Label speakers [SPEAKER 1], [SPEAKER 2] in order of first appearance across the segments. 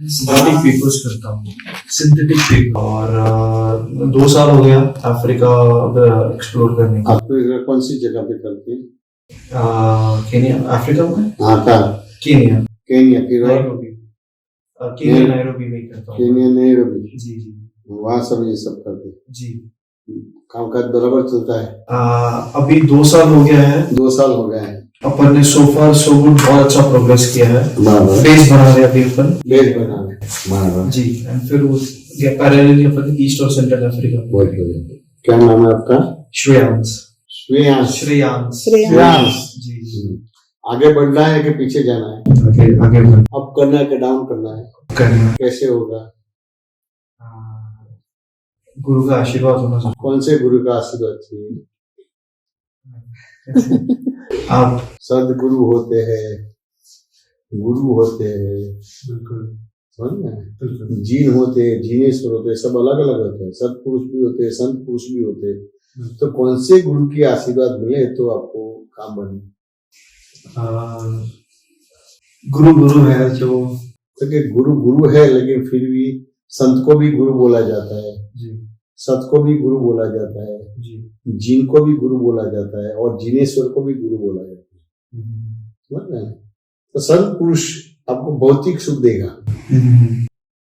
[SPEAKER 1] Synthetic papers करता हूँ, synthetic paper. और 2 साल हो गया अफ्रीका एक्सप्लोर करने का।
[SPEAKER 2] अफ्रीका कौन सी जगह पे करते हैं?
[SPEAKER 1] केनिया, अफ्रीका में।
[SPEAKER 2] हाँ कहाँ?
[SPEAKER 1] केनिया।
[SPEAKER 2] केनिया फिर
[SPEAKER 1] नायरोबी। केनिया नायरोबी में करता हूँ।
[SPEAKER 2] Kenya Nairobi.
[SPEAKER 1] जी जी।
[SPEAKER 2] वहाँ सब ये सब करते हैं
[SPEAKER 1] जी।
[SPEAKER 2] कामकाज बराबर चलता है?
[SPEAKER 1] अभी 2 साल हो गया है।
[SPEAKER 2] 2 साल हो गए हैं।
[SPEAKER 1] अपन ने सो फार सो गुड बहुत अच्छा प्रोग्रेस किया है। बेस बना रहे अभी अपन।
[SPEAKER 2] बेस बना रहे
[SPEAKER 1] जी। एंड फिर वो पैरेलली अपन ईस्ट और सेंट्रल अफ्रीका।
[SPEAKER 2] बहुत बढ़िया। क्या नाम है आपका?
[SPEAKER 1] श्रेयांश।
[SPEAKER 2] श्रेयांश।
[SPEAKER 1] श्रेयांश।
[SPEAKER 2] श्रेयांश।
[SPEAKER 1] जी जी।
[SPEAKER 2] आगे बढ़ना है कि पीछे जाना है?
[SPEAKER 1] आगे
[SPEAKER 2] अप करना है कि डाउन करना है?
[SPEAKER 1] करना। कैसे
[SPEAKER 2] होगा?
[SPEAKER 1] गुरु का आशीर्वाद होना चाहिए।
[SPEAKER 2] कौन से गुरु का आशीर्वाद चाहिए?
[SPEAKER 1] आप
[SPEAKER 2] सदगुरु होते हैं, गुरु होते हैं,
[SPEAKER 1] बिल्कुल
[SPEAKER 2] समझ में? जीन होते हैं, जीनेश्वर होते हैं, सब अलग अलग होते हैं। सत्पुरुष भी होते हैं, संत पुरुष भी होते हैं। तो कौन से गुरु की आशीर्वाद मिले तो आपको काम बने?
[SPEAKER 1] गुरु है जो,
[SPEAKER 2] तो गुरु गुरु है, लेकिन फिर भी संत को भी गुरु बोला जाता है
[SPEAKER 1] जी।
[SPEAKER 2] सत को भी गुरु बोला जाता है
[SPEAKER 1] जी।
[SPEAKER 2] जीन को भी गुरु बोला जाता है और जिनेश्वर को भी गुरु बोला जाता है। समझ रहे हैं? तो संत पुरुष आपको भौतिक सुख देगा,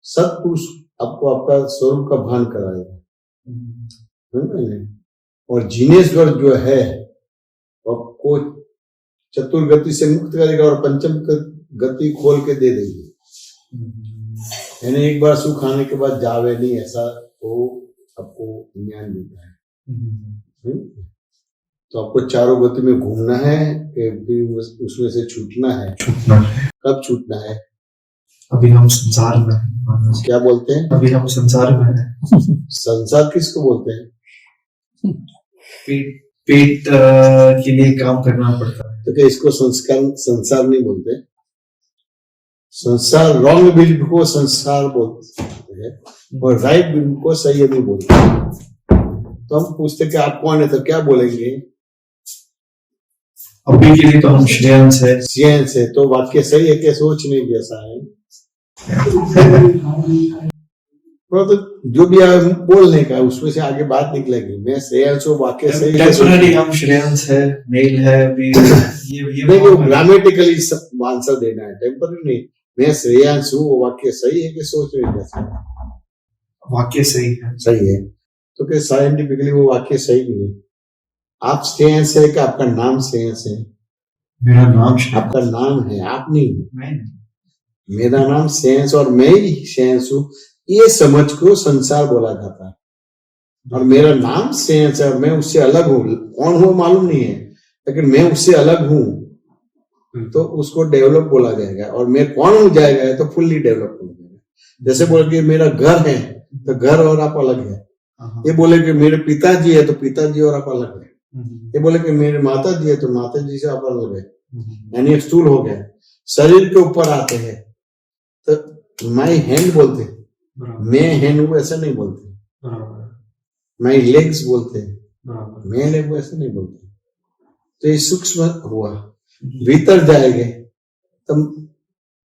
[SPEAKER 2] सत पुरुष आपको आपका स्वरूप का भान कराएगा, समझ रहे हैं? और जिनेश्वर जो है आपको चतुर्गति से मुक्त करेगा और पंचम गति खोल के दे देगी। यानी एक बार सुख आने के बाद जावे नहीं, ऐसा वो आपको ज्ञान देता है। तो आपको चारों गति में घूमना है कि उसमें से छूटना है? कब छूटना है?
[SPEAKER 1] अभी हम संसार में हैं।
[SPEAKER 2] क्या बोलते हैं?
[SPEAKER 1] अभी हम संसार में हैं।
[SPEAKER 2] संसार किसको बोलते हैं?
[SPEAKER 1] पेट के लिए काम करना पड़ता है।
[SPEAKER 2] तो क्या इसको संसार नहीं बोलते? संसार रॉन्ग बिलीफ को संसार बोलते हैं और राइट बिलीफ को सही नहीं बोलते। तो हम पूछते कि आप कौन है, तो क्या बोलेंगे?
[SPEAKER 1] अभी के लिए तो हम श्रेयांश है।
[SPEAKER 2] श्रेयांश है, तो वाक्य सही है कि सोच नहीं जैसा है? तो जो भी बोलने का उसमें से आगे बात निकलेगी। मैं श्रेयांश हूँ, वाक्य सही
[SPEAKER 1] टेम्पररी हम श्रेयांश है, मेल है अभी।
[SPEAKER 2] ये ग्रामेटिकली आंसर देना है, टेम्पररी नहीं। मैं श्रेयांश हूँ, वो वाक्य सही है कि सोच नहीं जैसा?
[SPEAKER 1] वाक्य सही है।
[SPEAKER 2] सही है। तो क्या साइंटिफिकली वो वाक्य सही नहीं है? आप श्रेयांश है कि आपका नाम श्रेयांश है?
[SPEAKER 1] मेरा नाम
[SPEAKER 2] आपका नाम है, आप नहीं।
[SPEAKER 1] मैं
[SPEAKER 2] मेरा नाम श्रेयांश और मैं ही श्रेयांश हूँ, ये समझ को संसार बोला जाता है। और मेरा नाम श्रेयांश है और मैं उससे अलग हूँ, कौन हूँ मालूम नहीं है, लेकिन मैं उससे अलग हूँ, तो उसको डेवलप बोला जाएगा। और मैं कौन हो जाएगा तो फुल्ली डेवलप हो जाएगा। जैसे बोले कि मेरा घर है, तो घर और आप अलग है। ये बोले कि मेरे पिताजी है, तो पिताजी और आप अलग है। ये बोले कि मेरे माता जी है, तो माता जी से आप अलग है। यानी स्थूल हो गया। शरीर के ऊपर आते हैं तो माई हैंड बोलते हैं, मैं हैंड हूँ ऐसा नहीं बोलते। माई लेग्स बोलते हैं, मैं लेग हूँ ऐसा नहीं बोलते। तो ये सूक्ष्म हुआ। भीतर जाएंगे तो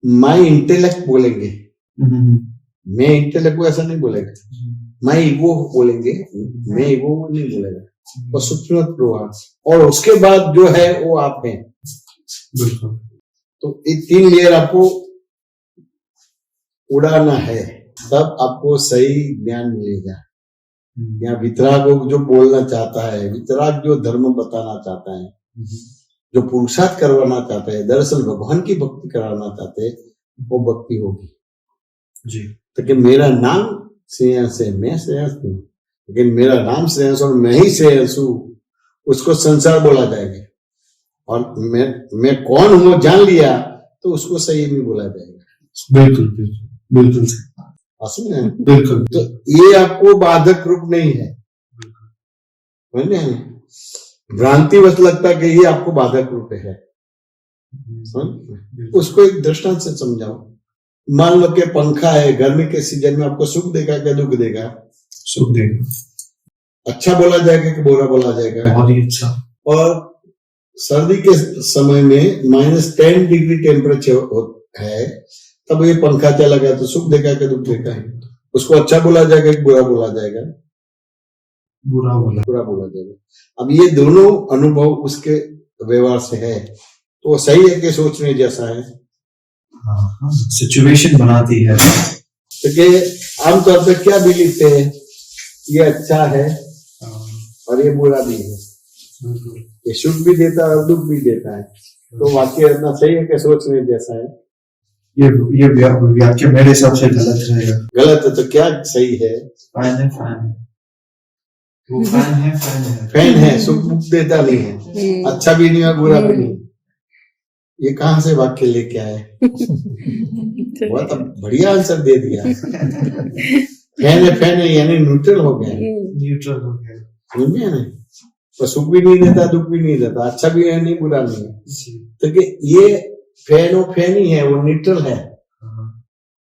[SPEAKER 2] माई इंटेलेक्ट बोलेंगे, मैं इंटेलेक्ट को ऐसा नहीं बोलेगा। माई ईगो बोलेंगे, मैं ईगो नहीं बोलेगा। और सूक्ष्म हुआ, और उसके बाद जो है वो आप हैं।
[SPEAKER 1] बिल्कुल।
[SPEAKER 2] तो ये 3 लेयर आपको उड़ाना है, तब आपको सही ज्ञान मिलेगा। या वितराग जो बोलना चाहता है, वितराग जो धर्म बताना चाहता है, जो पुरुषार्थ करवाना चाहता है, दरअसल भगवान की भक्ति कराना चाहते हैं, वो भक्ति होगी
[SPEAKER 1] जी।
[SPEAKER 2] तो कि मेरा नाम श्रेयांश है, मैं श्रेयांश हूँ, लेकिन मेरा नाम श्रेयांश और मैं ही श्रेयांश हूँ, उसको संसार बोला जाएगा। और मैं कौन हूँ जान लिया तो उसको सही नहीं बोला जाएगा।
[SPEAKER 1] बिल्कुल बिल्कुल बिल्कुल बिल्कुल।
[SPEAKER 2] तो ये आपको बाधक रूप नहीं है, भ्रांति बस लगता है कि ये आपको बाधक रूप है। उसको एक दृष्टांत से समझाओ। मान लो कि पंखा है, गर्मी के सीजन में आपको सुख देगा क्या दुख देगा?
[SPEAKER 1] सुख देगा।
[SPEAKER 2] अच्छा बोला जाएगा कि बुरा बोला जाएगा?
[SPEAKER 1] बहुत ही अच्छा।
[SPEAKER 2] और सर्दी के समय में -10 डिग्री टेम्परेचर है, तब ये पंखा चला गया तो सुख देखा कि दुख देखा है, उसको अच्छा बोला जाएगा कि बुरा बोला जाएगा?
[SPEAKER 1] बुरा
[SPEAKER 2] बोला जाएगा। अब ये दोनों अनुभव उसके व्यवहार से है, तो वो सही है कि सोचने जैसा है?
[SPEAKER 1] सिचुएशन बनाती है।
[SPEAKER 2] क्योंकि आमतौर पर क्या भी लिखते हैं, ये अच्छा है और ये बुरा भी है, ये सुख भी देता है और दुख भी देता है, तो वाक्य इतना सही है कि सोचने जैसा है?
[SPEAKER 1] ये वाक्य मेरे हिसाब से गलत रहेगा।
[SPEAKER 2] गलत है तो क्या सही है?
[SPEAKER 1] फैन है, फैन है, वो फैन है, फैन है,
[SPEAKER 2] फैन है, सुख दुख देता नहीं है, अच्छा भी नहीं और बुरा भी नहीं। ये कहां से वाक्य लेके आए? बहुत बढ़िया आंसर दे दिया। फैन है यानी न्यूट्रल हो गया,
[SPEAKER 1] न्यूट्रल हो गया,
[SPEAKER 2] समझ में नहीं? तो सुख भी नहीं देता, दुख भी नहीं देता, अच्छा भी है नहीं, बुरा नहीं है। तो कि ये फैन ही है, वो न्यूट्रल है।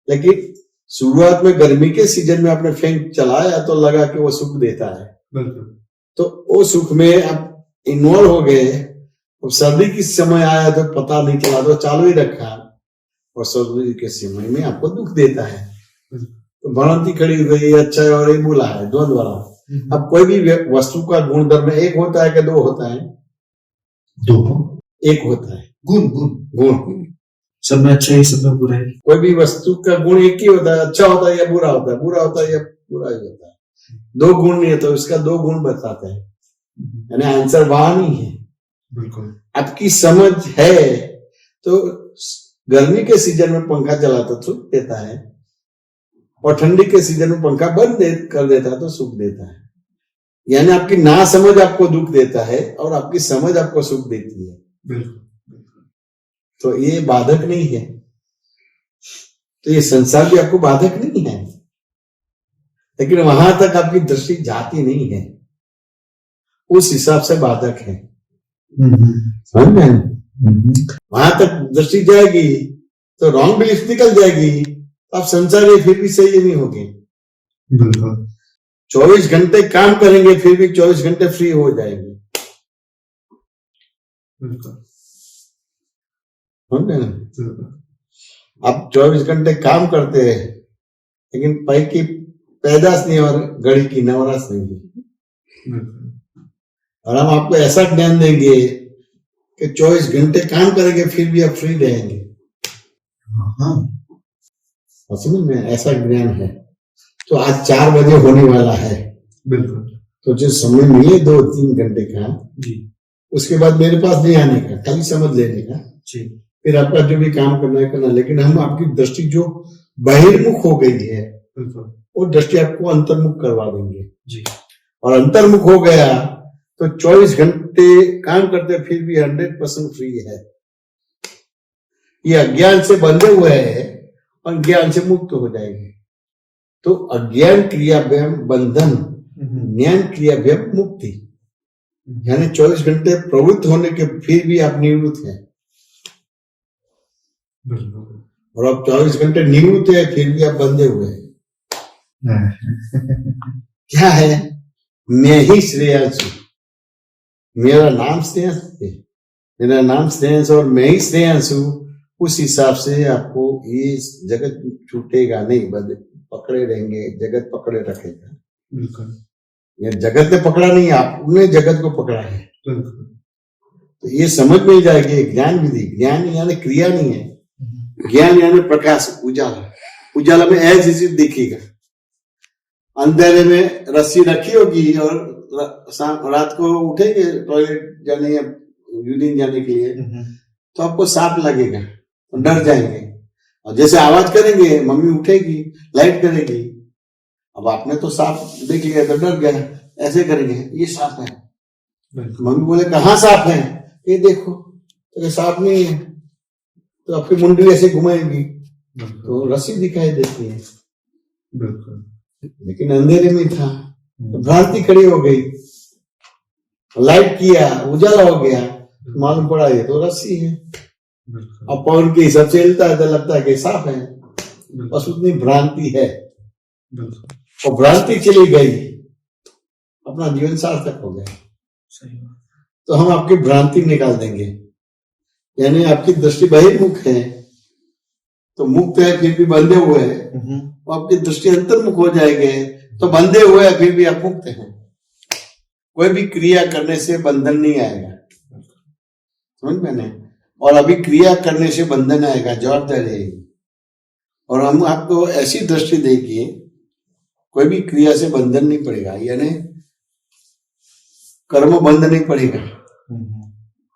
[SPEAKER 2] लेकिन शुरुआत में गर्मी के सीजन में आपने फैन चलाया तो लगा कि वो सुख देता है, तो वो सुख में आप इन्वॉल्व हो गए। अब सर्दी के समय आया तो पता नहीं चला, तो चालू ही रखा, और सर्दी के समय में आपको दुख देता है, तो भ्रांति खड़ी हो गई, अच्छा है और ये बुरा है, द्वंद्व वाला। अब कोई भी वस्तु का गुण धर्म एक होता है कि दो होता है?
[SPEAKER 1] दो, एक
[SPEAKER 2] होता है।
[SPEAKER 1] गुण सब में अच्छा ही, सब में बुरा है।
[SPEAKER 2] कोई भी वस्तु का गुण एक ही होता है, अच्छा होता है या बुरा होता है, बुरा होता है या बुरा ही होता है। दो गुण नहीं है तो इसका दो गुण बताते हैं, यानी आंसर वहां नहीं है।
[SPEAKER 1] बिल्कुल
[SPEAKER 2] आपकी समझ है तो गर्मी के सीजन में पंखा चलाता तो सुख देता है, और ठंडी के सीजन में पंखा बंद कर देता है तो सुख देता है। यानी आपकी ना समझ आपको दुख देता है और आपकी समझ आपको सुख देती है।
[SPEAKER 1] बिल्कुल।
[SPEAKER 2] तो ये बाधक नहीं है, तो ये संसार भी आपको बाधक नहीं है, लेकिन वहां तक आपकी दृष्टि जाती नहीं है, उस हिसाब से बाधक है। समझ में? वहां तक दृष्टि जाएगी तो रॉन्ग बिलीफ निकल जाएगी, आप संसार ये फिर भी सही नहीं होगी।
[SPEAKER 1] बिल्कुल।
[SPEAKER 2] 24 घंटे काम करेंगे फिर भी 24 घंटे फ्री हो जाएंगे।
[SPEAKER 1] बिल्कुल।
[SPEAKER 2] आप 24 घंटे काम करते हैं लेकिन पैर की पैदाश नहीं और घड़ी की नवराश नहीं है। और हम आपको ऐसा ज्ञान देंगे कि 24 घंटे काम करेंगे फिर भी आप फ्री रहेंगे। समझ में? ऐसा ज्ञान है। तो आज 4 बजे होने वाला है।
[SPEAKER 1] बिल्कुल।
[SPEAKER 2] तो जो समय मिले 2-3 घंटे का जी, उसके बाद मेरे पास नहीं आने का, खाली समझ लेने का जी, फिर आपका जो भी काम करना है करना। लेकिन हम आपकी दृष्टि जो बहिर्मुख हो गई है वो दृष्टि आपको अंतर्मुख करवा देंगे जी। और अंतर्मुख हो गया तो 24 घंटे काम करते फिर भी 100% फ्री है। ये अज्ञान से बंधे हुए है और ज्ञान से मुक्त हो जाएंगे। तो अज्ञान क्रियाभ्याम बंधन, ज्ञान क्रियाभ्याम मुक्ति, यानी 24 घंटे प्रवृत्त होने के फिर भी आप निवृत्त हैं, और आप 24 घंटे निवृत्त है फिर भी आप बंधे हुए हैं। क्या है? मैं ही श्रेयांशु, मेरा नाम श्रेयांश है, मेरा नाम श्रेयांश और मैं ही श्रेयांशु। उस हिसाब से आपको ये जगत छूटेगा नहीं, पकड़े रहेंगे, जगत पकड़े रखेगा। बिल्कुल। ये जगत ने पकड़ा नहीं, आपने जगत को पकड़ा है। तो ये समझ में जाएगी ज्ञान विधि। ज्ञान यानी क्रिया नहीं है, ज्ञान यानी प्रकाश, उजाला। उजाला में ऐसी चीज दिखेगा। अंधेरे में रस्सी रखी होगी और रात को उठेंगे टॉयलेट जाने या यूरिन जाने के लिए तो आपको सांप लगेगा, डर जाएंगे, और जैसे आवाज करेंगे मम्मी उठेगी, लाइट करेगी। अब आपने तो सांप देख लिया तो डर गया, ऐसे करेंगे ये सांप है, मम्मी बोले कहाँ सांप है, ये देखो, तो ये सांप नहीं है, तो आपकी मुंडी ऐसे घुमाएगी तो रस्सी दिखाई देती है। बिल्कुल। लेकिन अंधेरे में था तो भ्रांति खड़ी हो गई, लाइट किया, उजाला हो गया, मालूम पड़ा ये तो रस्सी है। अब पवन के हिसाब से हिलता है तो लगता है कि सांप है, बस उतनी भ्रांति है। और भ्रांति चली गई, अपना जीवन सार्थक हो गया। तो हम आपकी भ्रांति निकाल देंगे, यानी आपकी दृष्टि बहिर्मुख है, तो मुक्त है फिर भी बंधे हुए हैं, तो आपकी दृष्टि अंतर्मुख हो जाएंगे, तो बंधे हुए हैं फिर भी आप मुक्त हैं। कोई भी क्रिया करने से बंधन नहीं आएगा, समझ में नहीं। और अभी क्रिया करने से बंधन आएगा, जवाबदारी रहेगी। और हम आपको ऐसी दृष्टि देंगे, कोई भी क्रिया से बंधन नहीं पड़ेगा, यानी कर्म बंध नहीं पड़ेगा।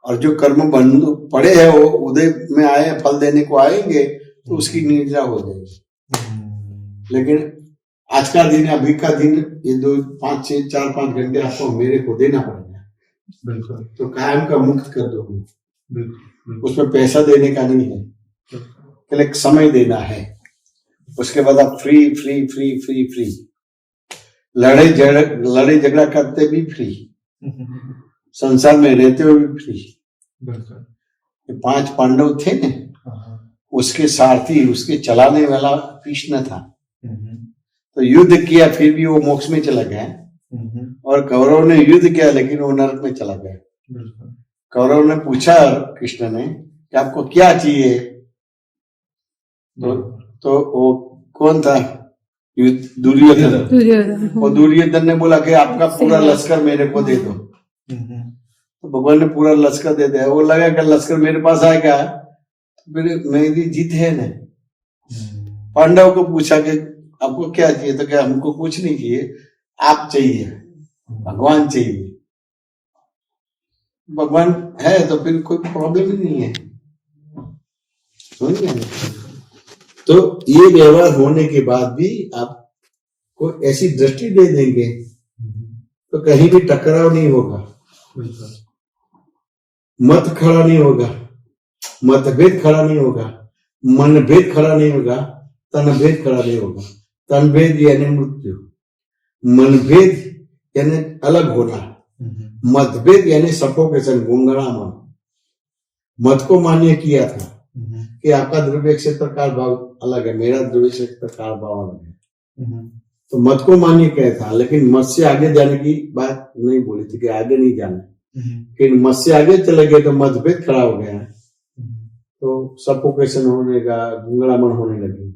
[SPEAKER 2] और जो कर्म बंध पड़े हैं वो उदय में आए, फल देने को आएंगे, तो उसकी निद्रा हो जाएगी। लेकिन आज का दिन, अभी का दिन, ये 4-5 घंटे आपको मेरे को देना पड़ेगा।
[SPEAKER 1] बिल्कुल।
[SPEAKER 2] तो कायम का मुक्त कर दो।
[SPEAKER 1] बिल्कुल।
[SPEAKER 2] उसमें पैसा देने का नहीं है, केवल एक समय देना है। उसके बाद आप free free free free free, लड़ाई झगड़ा करते भी फ्री, संसार में रहते हुए भी फ्री।
[SPEAKER 1] बिल्कुल।
[SPEAKER 2] 5 पांडव थे ना, उसके सारथी, उसके चलाने वाला कृष्ण था। तो युद्ध किया फिर भी वो मोक्ष में चला गया, और कौरव ने युद्ध किया लेकिन वो नरक में चला गया। कौरव ने पूछा कृष्ण ने कि आपको क्या चाहिए, तो वो कौन था, दुर्योधन। और दुर्योधन ने बोला कि आपका पूरा लश्कर मेरे को दे दो। तो भगवान ने पूरा लश्कर दे दिया। वो लगा कि लश्कर मेरे पास आएगा तो फिर मेरी जीत है ना। पांडव को पूछा कि आपको क्या चाहिए, तो क्या हमको कुछ नहीं चाहिए, आप चाहिए, भगवान चाहिए। भगवान है तो फिर कोई प्रॉब्लम ही नहीं है, समझ गए। तो ये व्यवहार होने के बाद भी आपको ऐसी दृष्टि दे देंगे तो कहीं भी टकराव नहीं होगा, मत खड़ा नहीं होगा, मतभेद खड़ा नहीं होगा, मनभेद खड़ा नहीं होगा, तनभेद खड़ा नहीं होगा। तनभेद यानी मृत्यु, मनभेद यानी अलग होना, मतभेद यानी सफोकेशन, गुंगड़ापन। मत को मान्य किया था कि आपका द्रव्य क्षेत्रकाल भाव अलग है, मेरा द्रव्य क्षेत्रकाल भाव अलग है। तो मत को मान्य किया था, लेकिन मत से आगे जाने की बात नहीं बोली थी कि आगे नहीं जाना। लेकिन मत से आगे चले गए तो मतभेद खड़ा हो गया, तो सफोकेशन होने का, गुंगड़ापन होने लगी।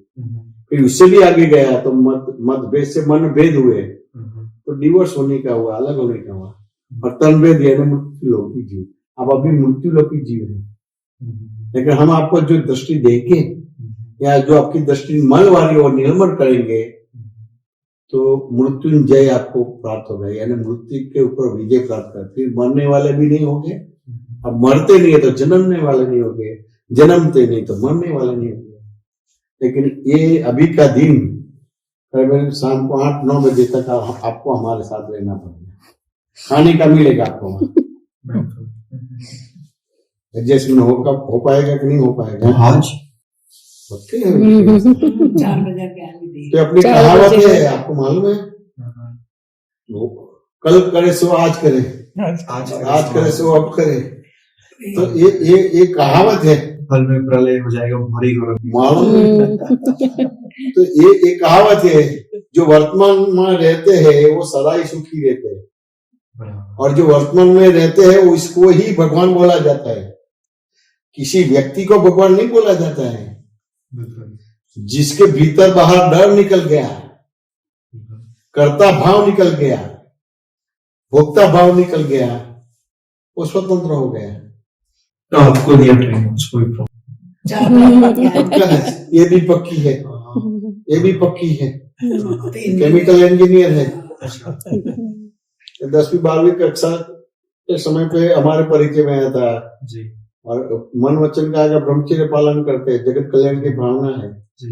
[SPEAKER 2] फिर उससे भी आगे गया तो मतभेद से मनभेद हुए, तो डिवोर्स होने का हुआ, अलग होने का हुआ। और तनभेद यानी मृत्यु लोकी जीव। अब अभी मृत्यु लोकी जीव है, लेकिन हम आपको जो दृष्टि देंगे या जो आपकी दृष्टि मल वाली और निर्मल करेंगे तो मृत्युंजय आपको प्राप्त होगा, यानी मृत्यु के ऊपर विजय प्राप्त कर। फिर मरने वाले भी नहीं होंगे, अब मरते नहीं है तो जन्मने वाले नहीं होंगे, जन्मते नहीं तो मरने वाले नहीं होंगे। लेकिन ये अभी का दिन शाम को 8-9 बजे तक आपको हमारे साथ रहना पड़ेगा, खाने का मिलेगा आपको। एडजस्टमेंट हो पाएगा कि नहीं हो पाएगा?
[SPEAKER 1] आज
[SPEAKER 3] 4 बजे
[SPEAKER 2] तो अपनी कहावत है, आपको मालूम है, कल करे सो आज करे, आज करे सो अब करे। तो ये कहावत है,
[SPEAKER 1] फल में प्रलय हो जाएगा, भारी
[SPEAKER 2] मालूम। तो ये कहावत है, जो वर्तमान में रहते हैं वो सदा ही सुखी रहते हैं, और जो वर्तमान में रहते हैं वो इसको ही भगवान बोला जाता है। किसी व्यक्ति को भगवान नहीं बोला जाता है। जिसके भीतर बाहर डर निकल गया, कर्ता भाव निकल गया, भोक्ता भाव निकल गया, वो स्वतंत्र हो गया।
[SPEAKER 1] तो आपको दिया ट्रेनिंग, कोई प्रॉब्लम।
[SPEAKER 2] ये भी पक्की है, ये भी पक्की है, केमिकल इंजीनियर है। 10वीं-12वीं कक्षा के समय पे हमारे परिचय में आया था जी। और मन वचन का अगर ब्रह्मचर्य पालन करते हैं, जगत कल्याण की भावना है जी।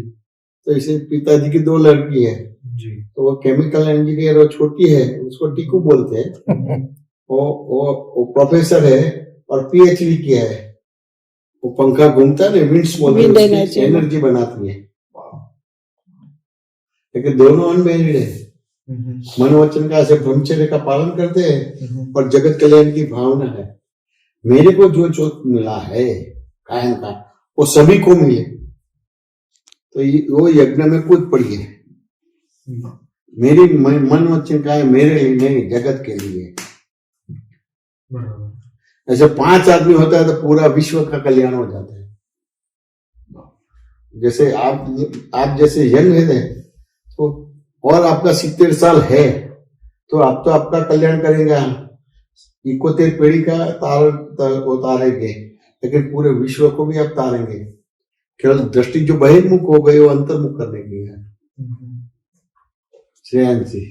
[SPEAKER 2] तो इसे पिताजी की 2 लड़की है जी। तो वो केमिकल इंजीनियर, वो छोटी है, उसको टीकू बोलते हैं। वो प्रोफेसर है और पीएचडी किया है। वो पंखा घूमता है, विंड्स बोलते हैं, एनर्जी बनाती है। लेकिन दोनों अनमैरिड है, मन वचन का ऐसे ब्रह्मचर्य का पालन करते हैं और जगत कल्याण की भावना है। मेरे को जो मिला है कायम का, वो सभी को मिले। तो वो यज्ञ में कूद पड़ी है। मेरी मन वचन का है, मेरे लिए नहीं, जगत के लिए। ऐसे 5 आदमी होता है तो पूरा विश्व का कल्याण हो जाता है। जैसे आप जैसे यंग है तो और आपका 70 साल है तो आप तो आपका कल्याण करेंगे, 71 पीढ़ी का उतारेंगे, लेकिन पूरे विश्व को भी आप तारेंगे। केवल दृष्टि जो बहिर्मुख हो गई वो अंतर्मुख करने की है। श्रेयांश जी,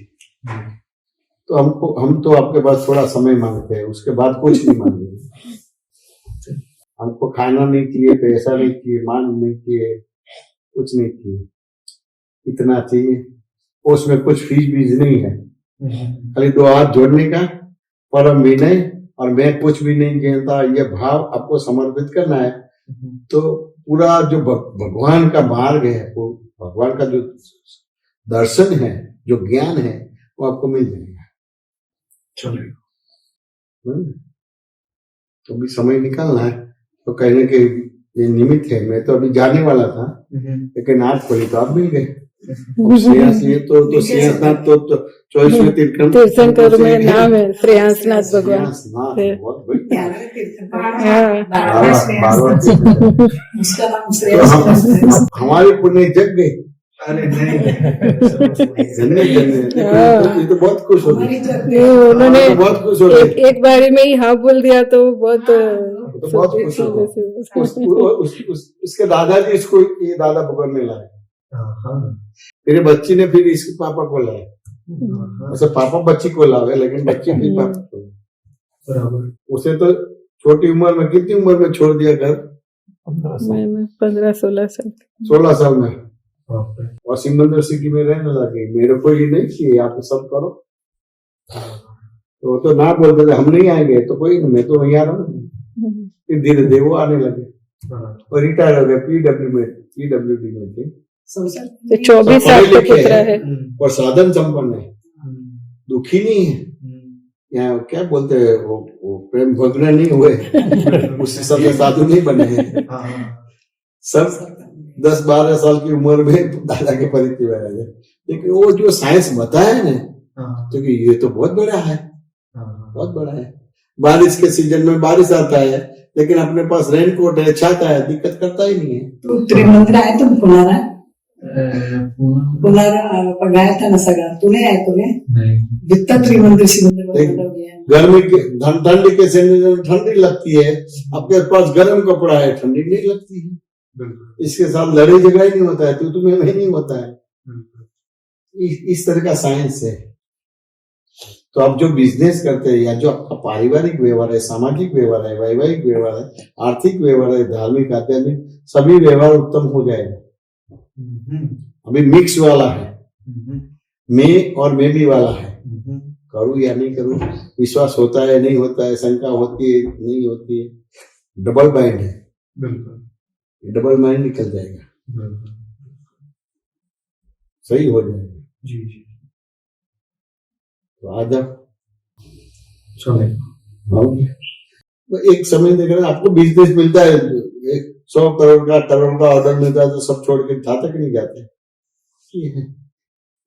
[SPEAKER 2] तो हम तो आपके पास थोड़ा समय मांगते हैं, उसके बाद कुछ नहीं मांगेंगे। हमको खाना नहीं चाहिए, पैसा नहीं चाहिए, मान नहीं चाहिए, कुछ नहीं चाहिए, इतना चाहिए। उसमें कुछ फीस बीज नहीं है, खाली 2 हाथ जोड़ने का परम विनय और मैं कुछ भी नहीं जानता ये भाव आपको समर्पित करना है। तो पूरा जो भगवान का मार्ग है, वो भगवान का जो दर्शन है, जो ज्ञान है, वो आपको मिल जाएगा। तो भी समय निकालना है। तो कहने के ये निमित्त है, मैं तो अभी जाने वाला था, लेकिन आज खोली तो आप मिल गए। श्रेयांश तो श्रेयांसनाथ तो 24वें
[SPEAKER 3] तीर्थंकर में नाम है श्रेयांसनाथ भगवान।
[SPEAKER 2] बहुत बढ़िया। हमारे पुण्य जग गए।
[SPEAKER 1] अरे नहीं,
[SPEAKER 2] ये तो बहुत खुश हो गए।
[SPEAKER 3] उन्होंने
[SPEAKER 2] बहुत खुश हो गए।
[SPEAKER 3] एक बारी में ही हाँ बोल दिया तो बहुत
[SPEAKER 2] खुश हो गए। उसके दादाजी इसको ये दादा पकड़ने लाए, मेरे बच्ची ने फिर इसके पापा को लाया। ऐसे पापा बच्ची को लावे, लेकिन बच्ची भी पापा को बराबर। उसे तो छोटी उम्र में, कितनी उम्र में छोड़ दिया घर?
[SPEAKER 3] 15-16 साल।
[SPEAKER 2] 16 साल में। और सिमंदर सिटी में रहने लगे। मेरे को ये नहीं चाहिए, आप सब करो। तो वो तो ना बोलते थे हम नहीं आएंगे, तो कोई नहीं, मैं तो वहीं आ रहा हूँ। फिर धीरे धीरे वो आने लगे और रिटायर हो गए। पीडब्ल्यूडी में थे।
[SPEAKER 3] 24 साल का पुत्र है
[SPEAKER 2] और साधन संपन्न है, दुखी नहीं है। यहाँ क्या बोलते हैं वो प्रेम भग्न नहीं हुए, उससे सब साधु नहीं बने हैं। सब 10-12 साल की उम्र में दादा के परिचय में आ गए। लेकिन वो जो साइंस बताया ना, तो कि ये तो बहुत बड़ा है, बहुत बड़ा है। बारिश के सीजन में बारिश आता है, लेकिन अपने पास रेनकोट है, छाता है, दिक्कत करता ही नहीं है।
[SPEAKER 4] तो त्रिमंत्र आहे तो पुनारा गया था ना सगळा, तूने आहे तुम्हें जितना त्रिमंत्र
[SPEAKER 2] गर्मी के ठंड के सीजन में ठंडी लगती है, आपके पास गर्म कपड़ा है, ठंडी नहीं लगती है। इसके साथ लड़ाई झगड़ा ही नहीं होता है, तो तुम्हें नहीं होता है। इस तरह का साइंस है। तो आप जो बिजनेस करते हैं या जो आपका पारिवारिक व्यवहार है, सामाजिक व्यवहार है, वैवाहिक व्यवहार है, आर्थिक व्यवहार है, धार्मिक आध्यात्मिक सभी व्यवहार उत्तम हो जाएगा। अभी मिक्स वाला है, मैं और मैं भी वाला है, करूं या नहीं करूं, विश्वास होता है नहीं होता है, शंका होती है नहीं होती है, डबल माइंड है। डबल माइंड निकल जाएगा, सही हो जाएगा।
[SPEAKER 1] जी जी।
[SPEAKER 2] तो आज आप एक समय देख रहे आपको बिजनेस मिलता है, 100 करोड़ का ऑर्डर मिलता है, तो सब छोड़ के जाते कि नहीं जाते?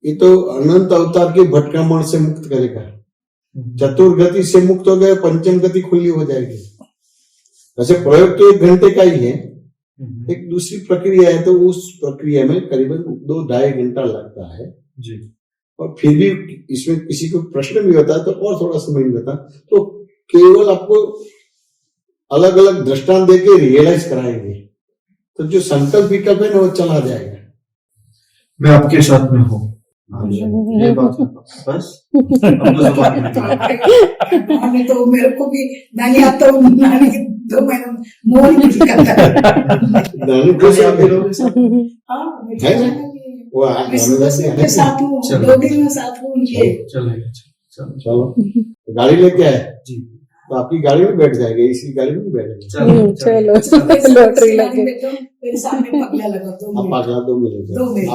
[SPEAKER 2] ये तो अनंत अवतार के भटकामण से मुक्त करेगा। चतुर्गति से मुक्त हो गए, पंचम गति खुली हो जाएगी। वैसे प्रयोग तो 1 घंटे का ही है, एक दूसरी प्रक्रिया है, तो उस प्रक्रिया में करीबन 2-2.5 घंटा लगता है
[SPEAKER 1] जी।
[SPEAKER 2] और फिर भी इसमें किसी को प्रश्न भी होता है तो और थोड़ा समय मिलता, तो केवल आपको अलग अलग दृष्टांत देके रियलाइज कराएंगे, तो जो संकल्प विकल्प है ना वो चला जाएगा।
[SPEAKER 1] मैं आपके साथ में हूँ, ये बात है बस।
[SPEAKER 4] तो मेरे को भी नानी आता हूँ, नानी 2 महीने मोहन नहीं करता।
[SPEAKER 2] नानी खुश
[SPEAKER 4] हाँ,
[SPEAKER 2] वो
[SPEAKER 4] मैं साथ हूँ, 2 दिन में साथ हूँ उनके।
[SPEAKER 2] चलो गाड़ी लेके आए जी, तो आपकी गाड़ी में बैठ जाएंगे, इसी गाड़ी में नहीं बैठेंगे।
[SPEAKER 3] चलो लॉटरी लगे।
[SPEAKER 4] मेरे सामने पगला लगा, 2 मिनट,
[SPEAKER 2] 2 मिनट।